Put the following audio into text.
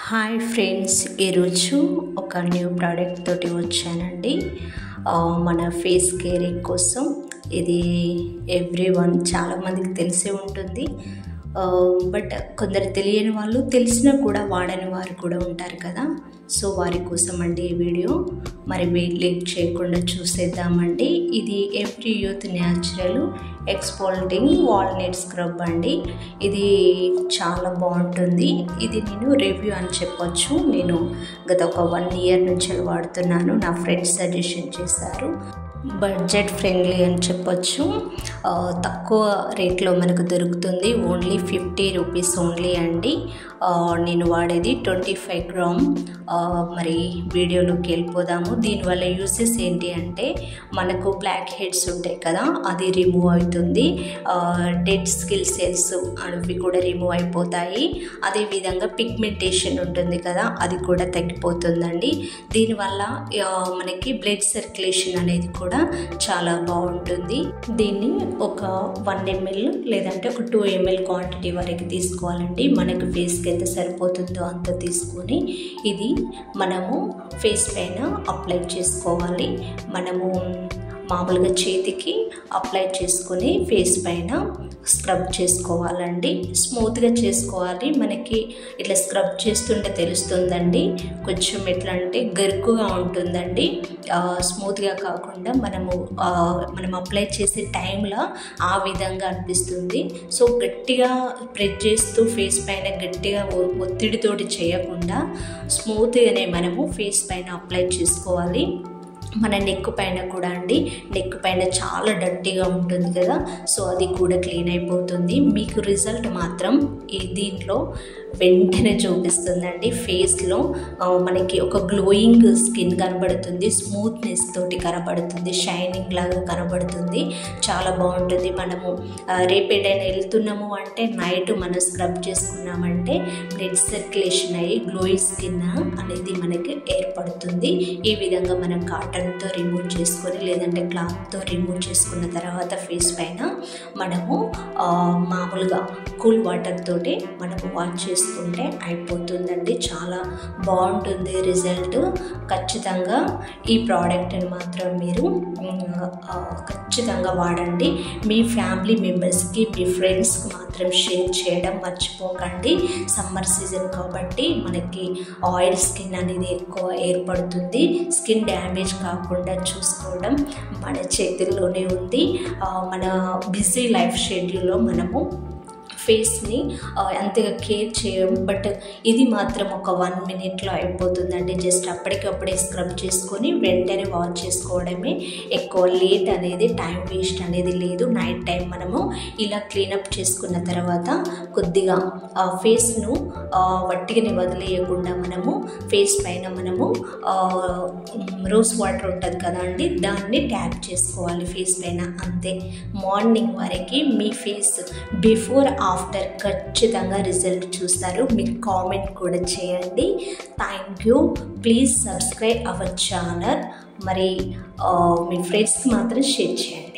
Hi friends, ఈరోజు ఒక new product తోటి వచ్చానండి. మన ఫేస్ కేరింగ్ కోసం. ఇది ఎవ్రీవన్ చాలామందికి తెలిసే ఉంటుంది. బట్ కొందరు తెలియని వాళ్ళు, తెలిసినా కూడా వాడని వారు కూడా ఉంటారు కదా. సో వారి కోసం అండి ఈ వీడియో. మరి లేట్ చేయకుండా చూసేద్దామండి. ఇది Everyuth natural exfoliating walnut scrub అండి. ఇది చాలా బాగుంటుంది. ఇది నేను రివ్యూ అని చెప్పొచ్చు. నేను గత ఒక 1 ఇయర్ నుంచి వాడుతున్నాను. నా ఫ్రెండ్స్ సజెషన్ చేశారు. బడ్జెట్ ఫ్రెండ్లీ అని చెప్పొచ్చు. తక్కువ రేట్లో మనకు దొరుకుతుంది. ఓన్లీ 50 రూపీస్ ఓన్లీ అండి. నేను వాడేది 25 గ్రామ్. మరి వీడియోలోకి వెళ్ళిపోదాము. దీనివల్ల యూసెస్ ఏంటి అంటే, మనకు బ్లాక్ హెడ్స్ ఉంటాయి కదా, అది రిమూవ్ అవుతుంది. డెడ్ స్కిన్ సెల్స్ అవి కూడా రిమూవ్ అయిపోతాయి. అదేవిధంగా పిగ్మెంటేషన్ ఉంటుంది కదా, అది కూడా తగ్గిపోతుందండి. దీనివల్ల మనకి బ్లడ్ సర్క్యులేషన్ అనేది కూడా చాలా బాగుంటుంది. దీన్ని ఒక 1 ml లేదంటే ఒక 2 ml క్వాంటిటీ వరకు తీసుకోవాలండి. మనకు ఫేస్కి ఎంత సరిపోతుందో అంత తీసుకొని ఇది మనము ఫేస్ పైన అప్లై చేసుకోవాలి. మనము మామూలుగా చేతికి అప్లై చేసుకొని ఫేస్ పైన స్క్రబ్ చేసుకోవాలండి. స్మూత్గా చేసుకోవాలి. మనకి ఇట్లా స్క్రబ్ చేస్తుంటే తెలుస్తుందండి. కొంచెం ఎట్లా అంటే గరుకుగా ఉంటుందండి. స్మూత్గా కాకుండా మనం అప్లై చేసే టైంలో ఆ విధంగా అనిపిస్తుంది. సో గట్టిగా ప్రెస్ చేస్తూ ఫేస్ పైన గట్టిగా ఒత్తిడితోటి చేయకుండా స్మూత్గానే మనము ఫేస్ పైన అప్లై చేసుకోవాలి. మన నెక్ పైన కూడా అండి, నెక్ పైన చాలా డర్టీగా ఉంటుంది కదా, సో అది కూడా క్లీన్ అయిపోతుంది. మీకు రిజల్ట్ మాత్రం దీంట్లో వెంటనే చూపిస్తుందండి. ఫేస్లో మనకి ఒక గ్లోయింగ్ స్కిన్ కనబడుతుంది, స్మూత్నెస్ తోటి కనబడుతుంది, షైనింగ్ లాగా కనబడుతుంది. చాలా బాగుంటుంది. మనము రేపేటైనా వెళ్తున్నాము అంటే నైట్ మనం స్క్రబ్ చేసుకున్నామంటే బ్లడ్ సర్క్యులేషన్ అయ్యి గ్లోయింగ్ స్కిన్ అనేది మనకి ఏర్పడుతుంది. ఈ విధంగా మనం కాటన్తో రిమూవ్ చేసుకొని లేదంటే క్లాత్తో రిమూవ్ చేసుకున్న తర్వాత ఫేస్ పైన మనము మామూలుగా కూల్ వాటర్ తోటి మనము వాష్ చేసుకుంటే అయిపోతుందండి. చాలా బాగుంటుంది రిజల్ట్. ఖచ్చితంగా ఈ ప్రోడక్ట్ని మాత్రం మీరు ఖచ్చితంగా వాడండి. మీ ఫ్యామిలీ మెంబర్స్కి, మీ ఫ్రెండ్స్కి మాత్రం షేర్ చేయడం మర్చిపోకండి. సమ్మర్ సీజన్ కాబట్టి మనకి ఆయిల్ స్కిన్ అనేది ఎక్కువ ఏర్పడుతుంది. స్కిన్ డ్యామేజ్ కాకుండా చూసుకోవడం మన చేతుల్లోనే ఉంది. మన బిజీ లైఫ్ షెడ్యూల్లో మనము ఫేస్ని అంతగా కేర్ చేయం. బట్ ఇది మాత్రం ఒక 1 minute అయిపోతుందండి. జస్ట్ అప్పటికప్పుడే స్క్రబ్ చేసుకొని వెంటనే వాష్ చేసుకోవడమే. ఎక్కువ లేట్ అనేది, టైం వేస్ట్ అనేది లేదు. నైట్ టైం మనము ఇలా క్లీనప్ చేసుకున్న తర్వాత కొద్దిగా ఫేస్ను వట్టిగానే వదిలేయకుండా మనము ఫేస్ పైన మనము రోజ్ వాటర్ ఉంటుంది కదా అండి, దాన్ని ట్యాప్ చేసుకోవాలి ఫేస్ పైన. అంతే. మార్నింగ్ వరకు మీ ఫేస్ బిఫోర్ ఆఫ్టర్ ఖచ్చితంగా రిజల్ట్ చూస్తారు. మీరు కామెంట్ కూడా చేయండి. Thank you. Please subscribe our channel. మరి మీ ఫ్రెండ్స్కి మాత్రం షేర్ చేయండి.